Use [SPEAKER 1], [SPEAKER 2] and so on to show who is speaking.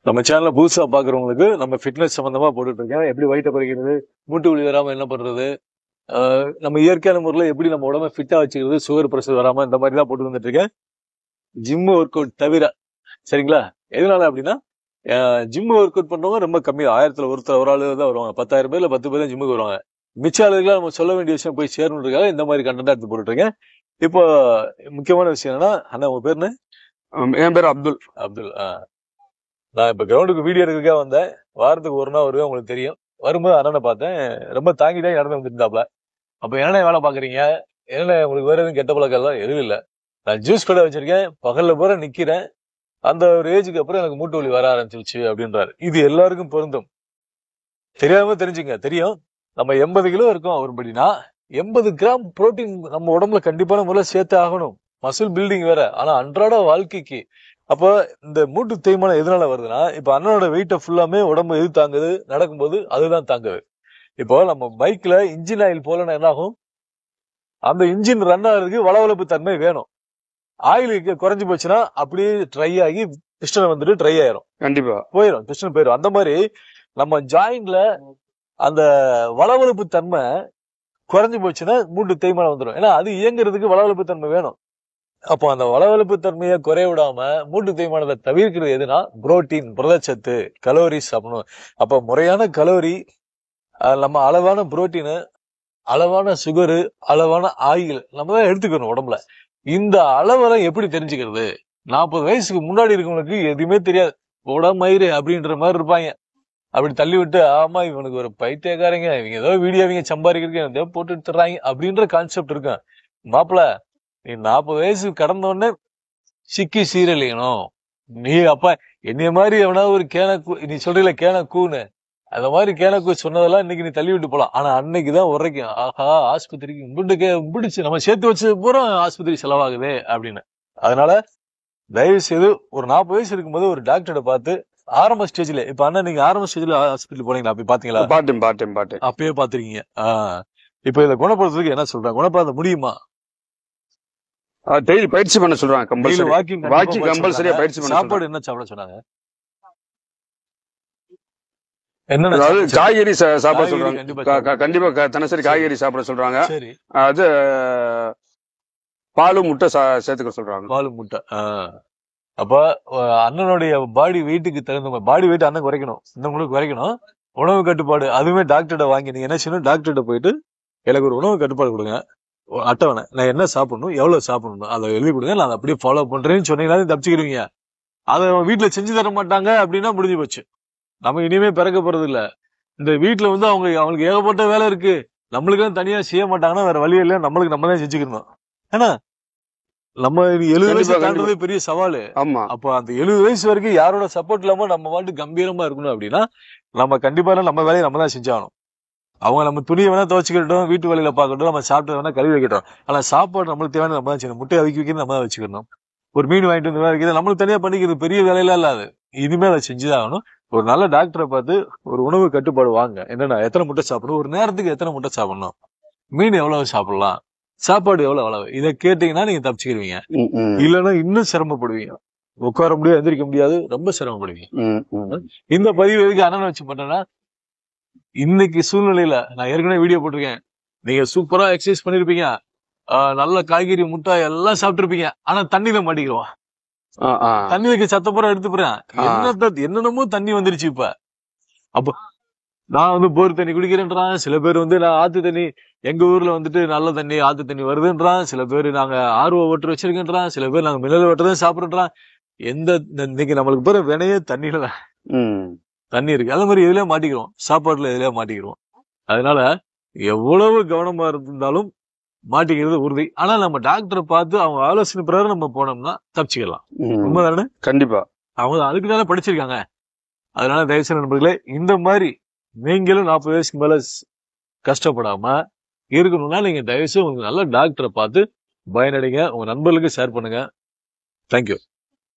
[SPEAKER 1] நம்ம சேனல்ல புதுசா பாக்குறவங்களுக்கு நம்ம ஃபிட்னஸ் சம்பந்தமா போட்டுட்டு இருக்கேன். எப்படி வயிற்ற குறைக்கிறது, மூட்டு வலி வராம என்ன பண்றது, நம்ம இயற்கையான முறையில் எப்படி நம்ம உடம்ப ஃபிட்டா வச்சுக்கிறது, சுகர் பிரஷர் வராம இந்த மாதிரி தான் போட்டு வந்துட்டு இருக்கேன். ஜிம் ஒர்க் அவுட் தவிர, சரிங்களா? எதனால அப்படின்னா ஜிம் ஒர்க் அவுட் பண்றவங்க ரொம்ப கம்மி, 1000த்துல ஒருத்தர் ஒரு ஆளு தான் வருவாங்க. 10,000 பேர்ல 10 பேர் தான் ஜிம்முக்கு வருவாங்க. மிச்ச ஆளுக்கெல்லாம் நம்ம சொல்ல வேண்டிய விஷயம் போய் சேரணுன்றதுக்காக இந்த மாதிரி கண்டென்ட் எடுத்து போட்டுட்டு இருக்கேன். இப்போ முக்கியமான விஷயம் என்னன்னா, அண்ணா உங்க பேர் என்ன?
[SPEAKER 2] என் பேர் அப்துல்.
[SPEAKER 1] அப்துல். நான் இப்ப கிரவுண்டுக்கு வீடியோ எடுக்கிறதுக்காக வந்தேன். வாரத்துக்கு ஒரு நாள் வருவேன், உங்களுக்கு தெரியும். வரும்போது அண்ணனை பார்த்தேன், ரொம்ப தாங்கி தான் நடந்து வந்துருந்தாப்ல. அப்ப என்னென்ன வேலை பாக்குறீங்க, என்ன உங்களுக்கு வேற எதுவும் கெட்ட பழக்கம் எல்லாம் எதுவும் இல்லை. நான் ஜூஸ் கடை வச்சிருக்கேன், பகல்ல பூரா நிக்கிறேன். அந்த ஒரு ஏஜுக்கு அப்புறம் எனக்கு மூட்டு வலி வர ஆரம்பிச்சிருச்சு அப்படின்றாரு. இது எல்லாருக்கும் பொருந்தும். தெரியாம தெரிஞ்சுங்க, தெரியும். நம்ம 80 கிலோ இருக்கோம் அவருபடினா 80 கிராம் புரோட்டீன் நம்ம உடம்புல கண்டிப்பான முறையில் சேர்த்து ஆகணும். மசில் பில்டிங் வேற. ஆனா அன்றாட வாழ்க்கைக்கு அப்ப இந்த மூட்டு தேய்மானம் எதனால வருதுன்னா, இப்ப அண்ணனோட வெயிட்ட ஃபுல்லாமே உடம்பு எது தாங்குது, நடக்கும்போது அதுதான் தாங்குது. இப்போ நம்ம பைக்ல இன்ஜின் ஆயில் போலன்னா என்ன ஆகும், அந்த இன்ஜின் ரன் ஆகிறதுக்கு வளவளப்பு தன்மை வேணும். ஆயில் குறைஞ்சு போச்சுன்னா அப்படியே ட்ரை ஆகி பிஸ்டன் வந்துட்டு ட்ரை ஆயிரும்,
[SPEAKER 2] கண்டிப்பா
[SPEAKER 1] போயிடும், பிஸ்டன் போயிடும். அந்த மாதிரி நம்ம ஜாயின்ல அந்த வளவளப்பு தன்மை குறைஞ்சு போச்சுன்னா மூட்டு தேய்மானம் வந்துடும். ஏன்னா அது இயங்குறதுக்கு வளவளப்பு தன்மை வேணும். அப்போ அந்த வளவளப்பு தன்மையை குறைய விடாம மூட்டு தேய்மானத்தை தவிர்க்கிறது எதுனா புரோட்டீன், புரதச்சத்து, கலோரிஸ் சாப்பிடணும். அப்ப முறையான கலோரி, நம்ம அளவான புரோட்டீனு, அளவான சுகரு, அளவான ஆயில் நம்ம தான் எடுத்துக்கணும் உடம்புல. இந்த அளவெல்லாம் எப்படி தெரிஞ்சுக்கிறது? 40 வயசுக்கு முன்னாடி இருக்கவங்களுக்கு எதுவுமே தெரியாது. உடம்பயிறு அப்படின்ற மாதிரி இருப்பாங்க. அப்படி தள்ளி விட்டு, ஆமா இவனுக்கு ஒரு பைத்தியக்காரங்க, இவங்க ஏதோ வீடியோ இவங்க சம்பாதிக்கிறதுக்கு ஏதோ போட்டு எடுத்துறாங்க அப்படின்ற கான்செப்ட் இருக்கும். மாப்பிள்ள, நீ 40 வயசு கடந்த உடனே சிக்கி சீரழியணும். நீ அப்ப என்னைய மாதிரி எவனா ஒரு நீ சொல்றீல கேனக்கூன்னு, அந்த மாதிரி கேனக்கூ சொன்னதெல்லாம் இன்னைக்கு நீ தள்ளி விட்டு போலாம். ஆனா அன்னைக்குதான் உரைக்கும், ஆஹா ஆஸ்பத்திரிக்கு பிடிச்சு நம்ம சேர்த்து வச்சு பூரா ஆஸ்பத்திரி செலவாகுது அப்படின்னு. அதனால தயவு செய்து ஒரு 40 வயசு இருக்கும்போது ஒரு டாக்டரை பார்த்து ஆரம்ப ஸ்டேஜ்ல, இப்ப அண்ணா நீங்க ஆரம்ப ஸ்டேஜ்ல ஹாஸ்பிட்டல் போனீங்களா? அப்படி பாத்தீங்களா?
[SPEAKER 2] பாட்டேன்.
[SPEAKER 1] அப்பயே பாத்துருக்கீங்க. இப்ப இதை குணப்படுத்துறதுக்கு என்ன சொல்றாங்க, குணப்படுத்த முடியுமா?
[SPEAKER 2] டெய்லி பயிற்சி பண்ண சொல்றாங்க. வாக்கிங் கம்பல்சரியா பயிற்சி பண்ண.
[SPEAKER 1] சாப்பாடு என்ன சாப்பிட சொன்னாங்க?
[SPEAKER 2] அதாவது காய்கறி சாப்பிட சொல்றாங்க. கண்டிப்பா தினசரி காய்கறி சாப்பிட சொல்றாங்க. அது பால் முட்டை சேர்த்துக்க சொல்றாங்க.
[SPEAKER 1] பால் முட்டை. அப்ப அண்ணனுடைய பாடி வெயிட்டுக்கு தகுந்த பாடி வெயிட் அண்ணன் குறைக்கணும், இன்னும் குறைக்கணும். உணவு கட்டுப்பாடு அதுவுமே டாக்டர்கிட்ட வாங்கி நீங்க என்ன செய்யணும், டாக்டர்கிட்ட போயிட்டு எனக்கு ஒரு உணவு கட்டுப்பாடு கொடுங்க, அட்டவணை, நான் என்ன சாப்பிடணும், எவ்வளவு சாப்பிடணும் அதை எழுதி கொடுங்க, நான் அப்படியே ஃபாலோ பண்றேன்னு சொன்னீங்கன்னா தப்பிச்சுக்கிறீங்க. அதை வீட்டுல செஞ்சு தர மாட்டாங்க அப்படின்னா முடிஞ்சு போச்சு. நம்ம இனிமே பிறக்க போறது இல்ல. இந்த வீட்டுல வந்து அவங்களுக்கு ஏகப்பட்ட வேலை இருக்கு, நம்மளுக்கு தனியா செய்ய மாட்டாங்கன்னா வேற வழி இல்லை, நம்மளுக்கு நம்ம தான் செஞ்சுக்கணும். ஏன்னா நம்ம 70 வயசு தாண்டதே பெரிய சவாலு.
[SPEAKER 2] ஆமா.
[SPEAKER 1] அப்ப அந்த 70 வயசு வரைக்கும் யாரோட சப்போர்ட் இல்லாம நம்ம வாட்டு கம்பீரமா இருக்கணும் அப்படின்னா நம்ம கண்டிப்பா நம்ம வேலையை நம்ம தான் செஞ்சாகணும். அவங்க நம்ம துணியை வேணா துவச்சுக்கிட்டோம், வீட்டு வேலையில பாக்கட்டும், நம்ம சாப்பிட்டு வேணா கழுவி வைக்கட்டும். ஆனா சாப்பாடு நம்மளுக்கு தேவையான நம்ம தான் செய்யணும். முட்டையை வைக்கிறது நம்ம தான் வச்சுக்கணும். ஒரு மீன் வாங்கிட்டு வந்து வைக்கிறது நம்மளுக்கு தனியா பண்ணிக்கிறது பெரிய வேலையெல்லாம் இல்லாது. இனிமே அதை செஞ்சுதான் ஆகணும். ஒரு நல்ல டாக்டரை பார்த்து ஒரு உணவு கட்டுப்பாடு வாங்க. என்னன்னா எத்தனை முட்டை சாப்பிடணும், ஒரு நேரத்துக்கு எத்தனை முட்டை சாப்பிடணும், மீன் எவ்வளவு சாப்பிடலாம், சாப்பாடு எவ்வளவு அளவு, இதை கேட்டீங்கன்னா நீங்க தப்பிச்சுக்கிருவீங்க. இல்லைன்னா இன்னும் சிரமப்படுவீங்க, உட்கார முடியாது, எந்திரிக்க முடியாது, ரொம்ப சிரமப்படுவீங்க. இந்த பதிவு எதுக்கு அண்ணனை வச்சு பண்றேன்னா, இன்னைக்கு சூழ்நிலையில நான் ஏற்கனவே வீடியோ போட்டிருக்கேன், நீங்க சூப்பரா எக்ஸசைஸ் பண்ணிருப்பீங்க, நல்ல காய்கறி முட்டை எல்லாம் சாப்பிட்டு இருப்பீங்க, ஆனா தண்ணியில மாட்டிக்கிறோம். தண்ணி சத்தப்புறம் எடுத்து போறேன், என்னென்னமோ தண்ணி வந்துருச்சு. இப்ப அப்ப நான் வந்து போர் தண்ணி குடிக்கிறேன்றான், சில பேர் வந்து நான் ஆத்து தண்ணி, எங்க ஊர்ல வந்துட்டு நல்ல தண்ணி ஆத்து தண்ணி வருதுன்றான், சில பேர் நாங்க ஆர்வ ஓட்டர் வச்சிருக்கேன்றான், சில பேர் நாங்க மினரல் வாட்டர் தான் சாப்பிடுறான். இன்னைக்கு நம்மளுக்கு போற வினையே தண்ணியில தான். தண்ணி இருக்கு, அதே மாதிரி எதுலயே மாட்டிக்கிறோம், சாப்பாடுல எதுலயே மாட்டிக்கிறோம். அதனால எவ்வளவு கவனமா இருந்தாலும் மாட்டிக்கிறது உறுதி. ஆனா நம்ம டாக்டரை பார்த்து அவங்க ஆலோசனை பிரகாரம் நம்ம போனோம்னா தப்பிச்சுக்கலாம். உண்மைதானே?
[SPEAKER 2] கண்டிப்பா.
[SPEAKER 1] அவங்க அதுக்கு தானே படிச்சிருக்காங்க. அதனால தயவுசெய்து நண்பர்களே, இந்த மாதிரி நீங்களும் 40 வயசுக்கு மேல கஷ்டப்படாம இருக்கணும்னா நீங்க தயவுசெய்து உங்களுக்கு நல்ல டாக்டரை பார்த்து பயனடைங்க. உங்க நண்பர்களுக்கு ஷேர் பண்ணுங்க. தேங்க்யூ.